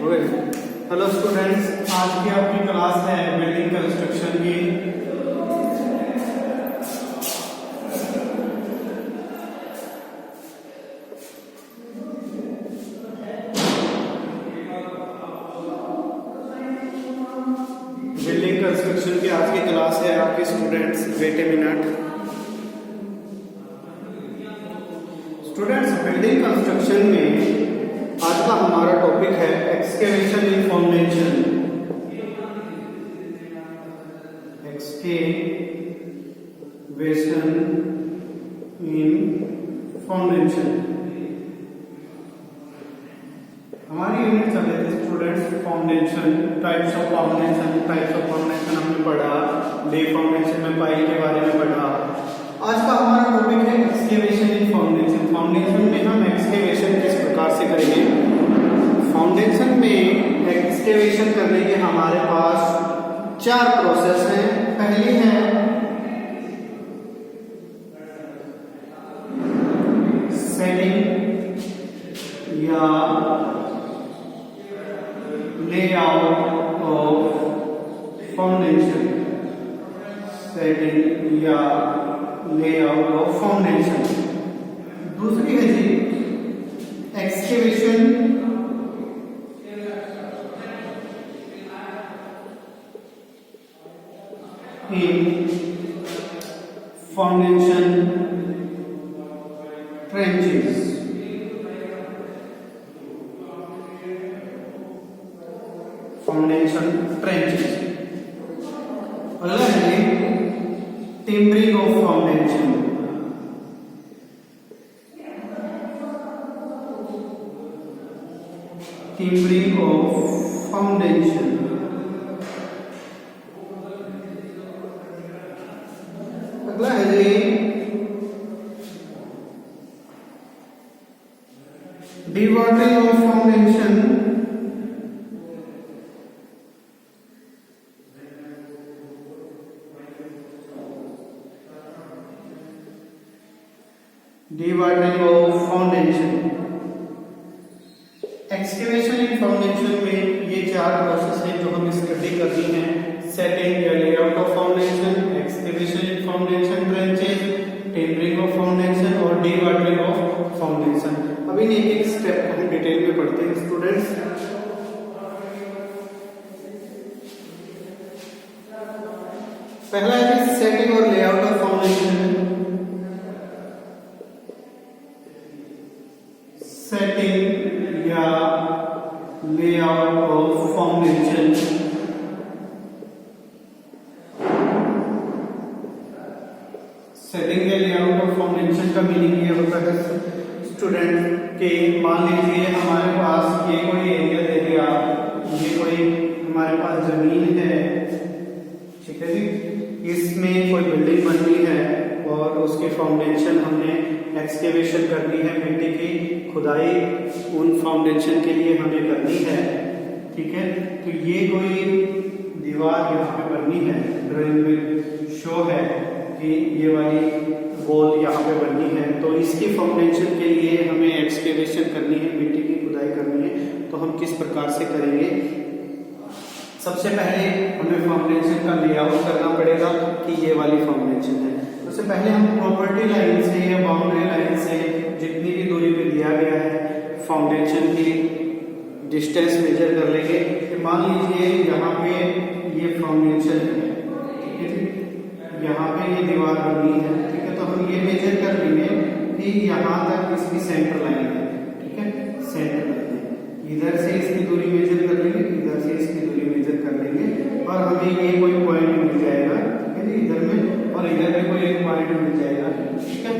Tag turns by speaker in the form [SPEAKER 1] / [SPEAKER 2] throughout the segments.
[SPEAKER 1] Hello students, आज की आपकी क्लास है बिल्डिंग कंस्ट्रक्शन की। बिल्डिंग कंस्ट्रक्शन की आज की क्लास है आपके students. Wait a minute students, building construction में आज का हमारा टॉपिक है excavation in foundation. Excavation in foundation हमारी यूनिट चल रही थी students. Foundation, types of foundation हमने पढ़ा, ले फाउंडेशन में पाई के बारे में पढ़ा। आज का हमारा टॉपिक है एक्सकेवेशन इन फाउंडेशन। फाउंडेशन में हम एक्सकेवेशन किस प्रकार से करेंगे। फाउंडेशन में एक्सकेवेशन करने के हमारे पास 4 प्रोसेस हैं। पहली है सेटिंग या लेआउट ऑफ फाउंडेशन। सेटिंग या लेआउट ऑफ फाउंडेशन। दूसरी है जी excavation in foundation trenches. Foundation trenches. अगला है timbering of foundation. Timbering of foundation. अगला है dewatering of foundation. Dewatering of foundation. Excavation in foundation में ये 4 प्रोसेस है जो हम स्टडी करनी है। सेटिंग या layout of foundation, excavation in foundation trenches, timbering of foundation और डिवाटरिंग ऑफ फाउंडेशन। अभी एक स्टेप को हम डिटेल में पढ़ते हैं स्टूडेंट्स। पहला है सेटिंग और लेआउट ऑफ फाउंडेशन। सेटिंग या लेआउट ऑफ फाउंडेशन। सेटिंग या लेआउट ऑफ फाउंडेशन का मीनिंग ये होता है स्टूडेंट के मान लीजिए हमारे पास ये कोई एरिया दे दिया, ये कोई हमारे पास जमीन है, ठीक है जी। इसमें कोई बिल्डिंग बननी है और उसके फाउंडेशन हमने एक्सकेवेशन करनी है, मिट्टी की खुदाई उन फाउंडेशन के लिए हमें करनी है, ठीक है। तो ये कोई दीवार यहाँ पे बननी है, ड्राइंग में शो है कि ये वाली वॉल यहाँ पे बननी है। तो इसकी फाउंडेशन के लिए हमें एक्सकेवेशन करनी है, मिट्टी की खुदाई करनी है। तो हम किस प्रकार से करेंगे। सबसे पहले हमें फाउंडेशन का लेआउट करना पड़ेगा कि ये वाली फाउंडेशन है। सबसे पहले हम प्रॉपर्टी लाइन से या बाउंड्री लाइन से जितनी भी दूरी पे दिया गया है फाउंडेशन की डिस्टेंस मेजर कर लेंगे। मान लीजिए यहाँ पे ये फाउंडेशन है, ठीक है, यहाँ पे ये दीवार बनी है, ठीक है। तो हम ये मेजर कर लेंगे कि यहाँ तक इसकी सेंटर लाइन है, ठीक है, सेंटर लाइन है। इधर से इसकी दूरी मेजर कर लेंगे, इधर से इसकी दूरी मेजर कर लेंगे और हमें ये कोई पॉइंट मिल जाएगा, ठीक है, इधर में और इधर में कोई एक पॉइंट मिल जाएगा, ठीक है।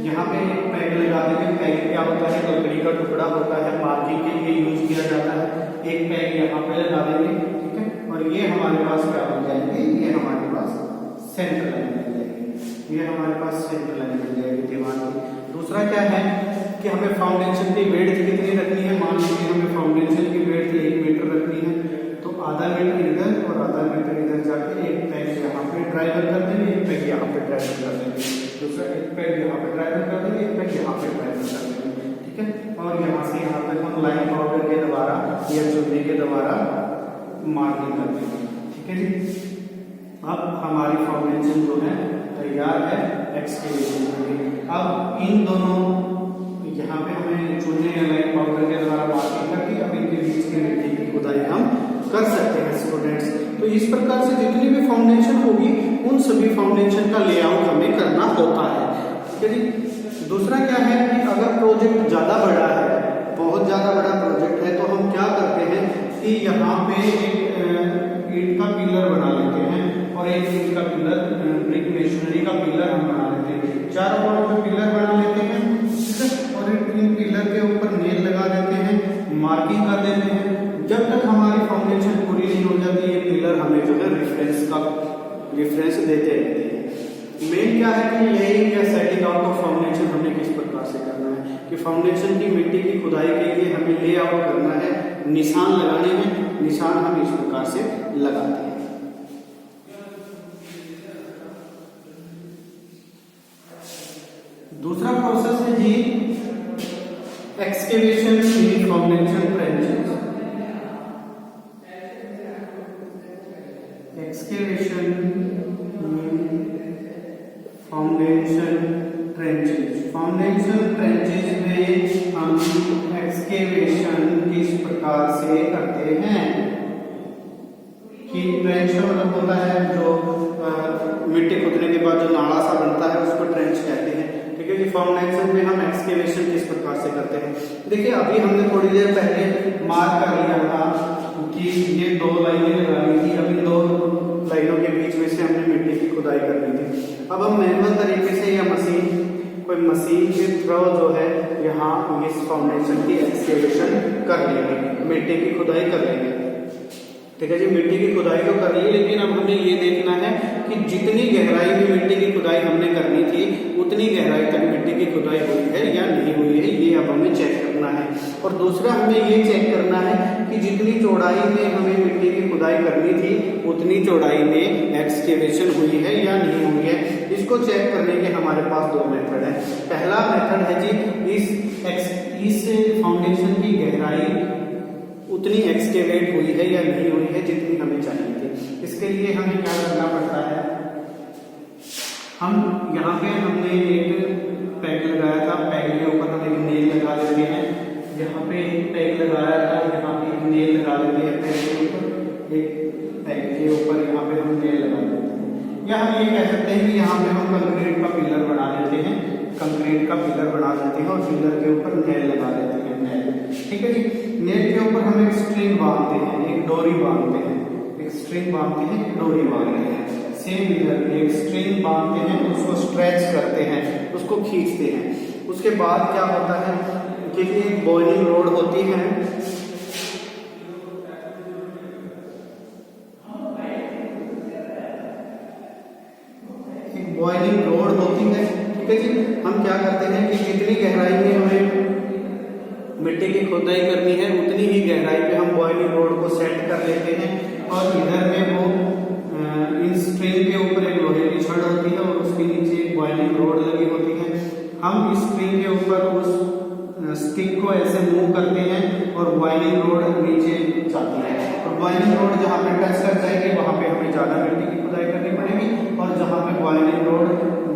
[SPEAKER 1] यहाँ पे एक पैग लगा देंगे। पैग क्या होता है, लकड़ी का टुकड़ा होता है, मार्किंग के लिए यूज किया जाता है। एक पैग यहाँ पे लगा देंगे, ठीक है, और ये हमारे पास क्या हो जाएंगे, ये हमारे पास सेंटर लाइन मिल जाएगी। ये हमारे पास सेंटर लाइन मिल जाएगी दीवार की। दूसरा क्या है कि हमें फाउंडेशन की वेट कितनी रखनी है। मान लीजिए हमें फाउंडेशन की वेट 1 मीटर रखनी है, तो आधा मीटर इधर और आधा मीटर इधर जाके एक पैग यहाँ पे ड्राइवर कर देंगे, एक पैग यहाँ पे ड्राइवर कर देंगे, दूसरा एक पैग यहाँ पे ड्राइवर कर देंगे, एक पैग यहाँ पे ड्राइवर कर देंगे, ठीक है। और यहाँ से यहाँ तक हम लाइन पावर पाउडर के द्वारा या चूने के द्वारा मार्किंग कर देंगे। ठीक है जी। अब हमारी फाउंडेशन जो है तैयार है एक्सकेवेशन के लिए। अब इन दोनों यहाँ पे हमें चूने या लाइम पाउडर के द्वारा मार्किंग करके अब इनके बीच की मिट्टी की खुदाई हम कर सकते हैं स्टूडेंट्स। तो इस प्रकार से जितनी भी फाउंडेशन होगी उन सभी फाउंडेशन का लेआउट हमें करना होता है। ठीक है जी। दूसरा क्या है कि अगर प्रोजेक्ट ज्यादा बड़ा है, बहुत ज्यादा बड़ा प्रोजेक्ट है, तो हम क्या करते हैं कि यहाँ पे एक ईंट का पिलर बना लेते हैं और एक ईंट का पिलर, ब्रिक मेशनरी का पिलर हम बना लेते हैं। चारों कोनों पे पिलर बना लेते हैं, और इन पिलर के ऊपर नेल लगा देते हैं, मार्किंग कर देते हैं। जब तक हमारी फाउंडेशन पूरी नहीं हो जाती ये पिलर हमें जो है रेफरेंस देते रहते हैं। मेन क्या है कि लेइंग या सेटिंग आउट ऑफ फाउंडेशन हमें किस प्रकार से करना है कि फाउंडेशन की मिट्टी की खुदाई के लिए हमें ले आउट करना है, निशान लगाने हैं। निशान हम इस प्रकार से लगाते हैं। दूसरा प्रोसेस है जी excavation in foundation trenches. Excavation foundation trenches. Foundation ट्रेंचेस में हम एक्सकेवेशन किस प्रकार से करते हैं कि ट्रेंच का मतलब होता है जो मिट्टी खोदने के बाद जो नाला सा बनता है उसको ट्रेंच कहते हैं। ठीक है जी। फाउंडेशन में हम एक्सकेवेशन किस प्रकार से करते हैं, देखिए अभी हमने थोड़ी देर पहले मार्क कर लिया था कि ये दो लाइनें लगानी थी। अभी दो लाइनों के बीच में से हमने मिट्टी की खुदाई करनी थी। अब हम मैनुअल तरीके से या कोई मशीन के थ्रू जो है यहाँ इस फाउंडेशन की एक्सकेवेशन कर लेंगे, मिट्टी की खुदाई कर लेंगे। ठीक है जी। मिट्टी की खुदाई तो कर ली, लेकिन अब हमें ये देखना है कि जितनी गहराई में मिट्टी की खुदाई हमने करनी थी उतनी गहराई तक मिट्टी की खुदाई हुई है या नहीं हुई है, ये अब हमें चेक करना है। और दूसरा हमें ये चेक करना है कि जितनी चौड़ाई में हमें मिट्टी की खुदाई करनी थी उतनी चौड़ाई में एक्सकेवेशन हुई है या नहीं हुई है। इसको चेक करने के हमारे पास दो मेथड है। पहला मेथड है जी इस फाउंडेशन की गहराई उतनी एक्सकेवेट हुई है या नहीं हुई है जितनी हमें चाहिए थी। इसके लिए हमें क्या करना पड़ता है, हम यहाँ पे हमने एक पैग लगाया था, पैग के ऊपर हम एक नेल लगा देते हैं। यहाँ पे एक पैग लगाया था, यहाँ पे एक नेल लगा देते हैं पैग के ऊपर, एक पैग के ऊपर यहाँ पे हम नेल लगा देते हैं। या हम ये कह सकते हैं कि यहाँ पे हम कंक्रीट का पिलर बना देते हैं, कंक्रीट का पिलर बना देते हैं और पिलर के ऊपर नेल लगा देते हैं, नेल। ठीक है जी। नेल के ऊपर हम एक स्ट्रिंग बांधते हैं, एक डोरी बांधते हैं, एक स्ट्रिंग बांधते हैं, एक डोरी बांधते हैं। सेम इधर एक स्ट्रिंग बांधते हैं, उसको स्ट्रेच करते हैं, उसको खींचते हैं। उसके बाद क्या होता है कि एक बॉइलिंग रोड होती है, एक बॉइलिंग रोड होती है। ठीक है जी। हम क्या करते हैं कि जितनी गहराई में हमें मिट्टी की खुदाई करनी है उतनी ही गहराई पे हम बॉइलिंग रोड को सेट कर लेते हैं और इधर में वो इन स्ट्रिंग के ऊपर एक लोहे की छड़ होती है और उसके नीचे एक बॉइलिंग रोड लगी होती है। हम इस स्ट्रिंग के ऊपर उस स्टिक को ऐसे मूव करते हैं और बॉइलिंग रोड नीचे जाती है और बॉइलिंग रोड जहाँ पे टच कर जाएगी वहां पे हमें ज्यादा मिट्टी की खुदाई करनी पड़ेगी और जहाँ पे बॉइलिंग रोड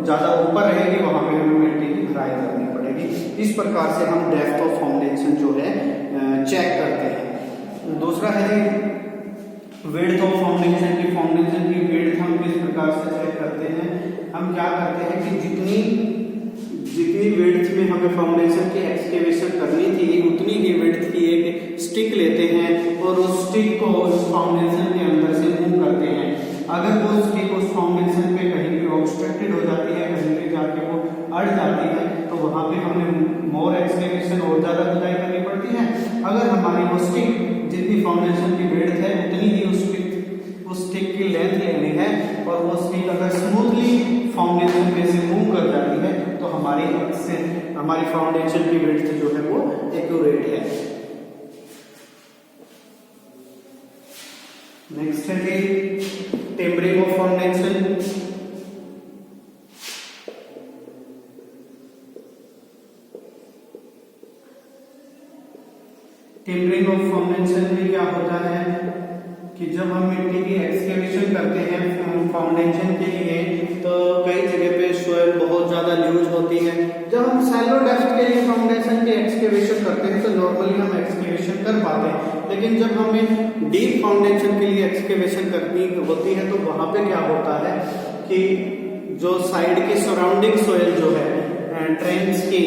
[SPEAKER 1] ज्यादा ऊपर रहेगी वहां पे हमें मिट्टी की खुदाई करनी पड़ेगी। इस प्रकार से हम डेप्थ ऑफ फाउंडेशन जो है चेक करते हैं। दूसरा है विड्थ ऑफ फाउंडेशन की विड्थ हम किस प्रकार से चेक करते हैं। हम क्या करते हैं कि जितनी विड्थ में हमें फाउंडेशन की एक्सकेवेशन करनी थी उतनी ही विड्थ की एक स्टिक लेते हैं और उस स्टिक को उस फाउंडेशन के अंदर से मूव करते हैं। अगर वो स्टिक उस फाउंडेशन पे कहीं भी ऑब्स्ट्रक्टेड हो जाती है, कहीं पे जाके वो अड़ जाती है, तो वहां पे हमें मोर एक्सकेवेशन और ज्यादा खुदाई करनी पड़ती है। अगर हमारी वो स्टिक जितनी फाउंडेशन की विड्थ है उतनी ही उस स्टिक की लेंथ लेनी है और वो स्टिक अगर स्मूथली फाउंडेशन में से मूव कर जाती है तो हमारी फाउंडेशन की विड्थ जो है वो एक्यूरेट है। नेक्स्ट है कि tempering of foundation. Tempering timbering of foundation में क्या होता है कि जब हम मिट्टी की एक्सकेवेशन करते हैं फाउंडेशन के लिए, तो कई जगह पे सोइल बहुत ज्यादा लूज होती है। जब हम शैलो डेप्थ के लिए फाउंडेशन की एक्सकेवेशन करते हैं तो नॉर्मली हम एक्सकेवेशन कर पाते हैं, लेकिन जब हमें डीप फाउंडेशन के लिए एक्सकेवेशन करनी होती है तो वहां पे क्या होता है कि जो साइड की सराउंडिंग सोइल जो है, ट्रेंच की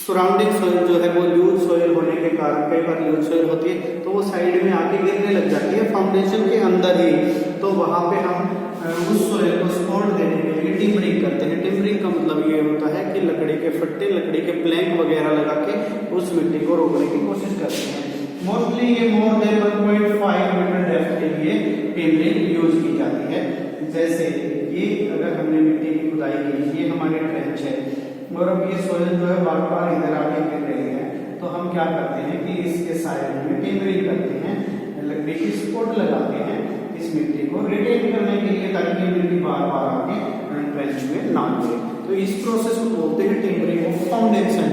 [SPEAKER 1] सराउंडिंग सोइल जो है वो लूज सोइल होने के कारण, कई बार लूज सोइल होती है तो वो साइड में आके गिरने लग जाती है फाउंडेशन के अंदर ही, तो वहां पे हम उस सोइल को सपोर्ट देने के लिए टिम्बरिंग करते हैं। टिम्बरिंग का मतलब ये होता है कि लकड़ी के फट्टे, लकड़ी के प्लैंक वगैरह लगा के उस मिट्टी को रोकने की कोशिश करते हैं। मोस्टली ये मोर देन 1.5 मीटर डेप्थ के लिए टिम्बरिंग यूज की जाती है। जैसे ये अगर हमने मिट्टी की खुदाई की, ये हमारे ट्रेंच है और अब ये सोइल जो है बार बार इधर आके गिर रही है, तो हम क्या करते हैं कि इसके साइड में टिम्बरिंग करते हैं, लकड़ी की सपोर्ट लगाते हैं इस मिट्टी को रिटेन करने के लिए, ताकि ये मिट्टी बार बार आके ट्रेंच में ना गिरे। तो इस प्रोसेस को बोलते हैं timbering of foundation.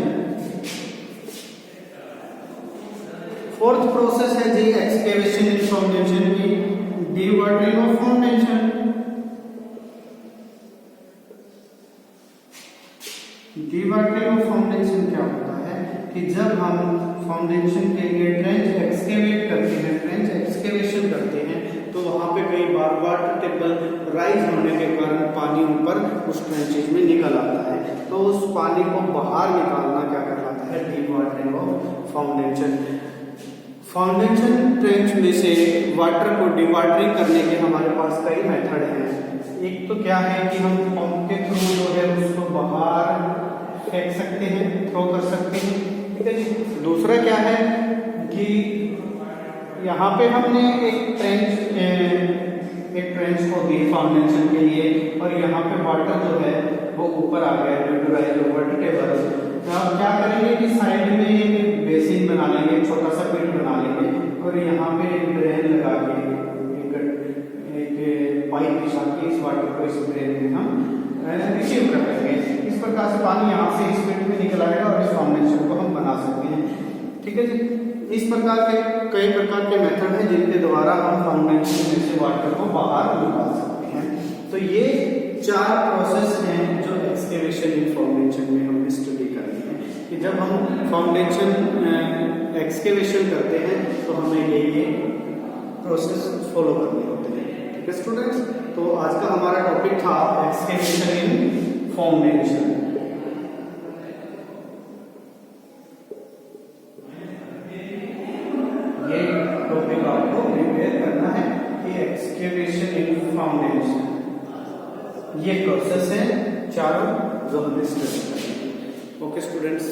[SPEAKER 1] Fourth process है जी एक्सकेवेशन इन फाउंडेशन की, dewatering of foundation. Dewatering of foundation क्या होता है कि जब हम फाउंडेशन के लिए ट्रेंच एक्सकेवेट करते हैं, ट्रेंच एक्सकेवेशन करते हैं, तो वहां पे कई बार वाटर टेबल राइज होने के कारण पानी ऊपर उस ट्रेंचेज में निकल आता है, तो उस पानी को बाहर निकालना क्या कहलाता है, dewatering of foundation. Foundation trench में से वाटर को डीवाटरिंग करने के हमारे पास कई मेथड हैं। एक तो क्या है कि हम पंप के थ्रू जो है उसको बाहर फेंक सकते हैं, थ्रो कर सकते हैं, ठीक है जी। दूसरा क्या है कि यहाँ पे हमने एक ट्रेंच को दी फाउंडेशन के लिए और यहाँ पे वाटर जो है वो ऊपर आ गया due to rise of water table. तो आप क्या करेंगे कि साइड में एक बेसिन बना लेंगे, छोटा सा पिट बना लेंगे और यहाँ पे एक ड्रेन लगा के एक पाइप बिछा के इस वाटर को इस ड्रेन में हम रिसीव कर लेंगे। इस प्रकार से पानी यहाँ से इस पिट में निकल आएगा और इस फाउंडेशन को हम बना सकते हैं, ठीक है जी। इस प्रकार के कई प्रकार के मेथड हैं जिनके द्वारा हम फाउंडेशन में से वाटर को बाहर निकाल सकते हैं। तो ये 4 प्रोसेस हैं जो एक्सकेवेशन इन फाउंडेशन में हमने स्टडी करनी है कि जब हम फाउंडेशन एक्सकेवेशन करते हैं तो हमें ये प्रोसेस फॉलो करने होते हैं, ठीक है स्टूडेंट्स। तो आज का हमारा टॉपिक था एक्सकेवेशन इन फाउंडेशन। ये टॉपिक आपको प्रिपेयर करना है कि एक्सकेवेशन इन फाउंडेशन ये प्रोसेस है चारों जो हमने स्टडी करेंगे। Okay students.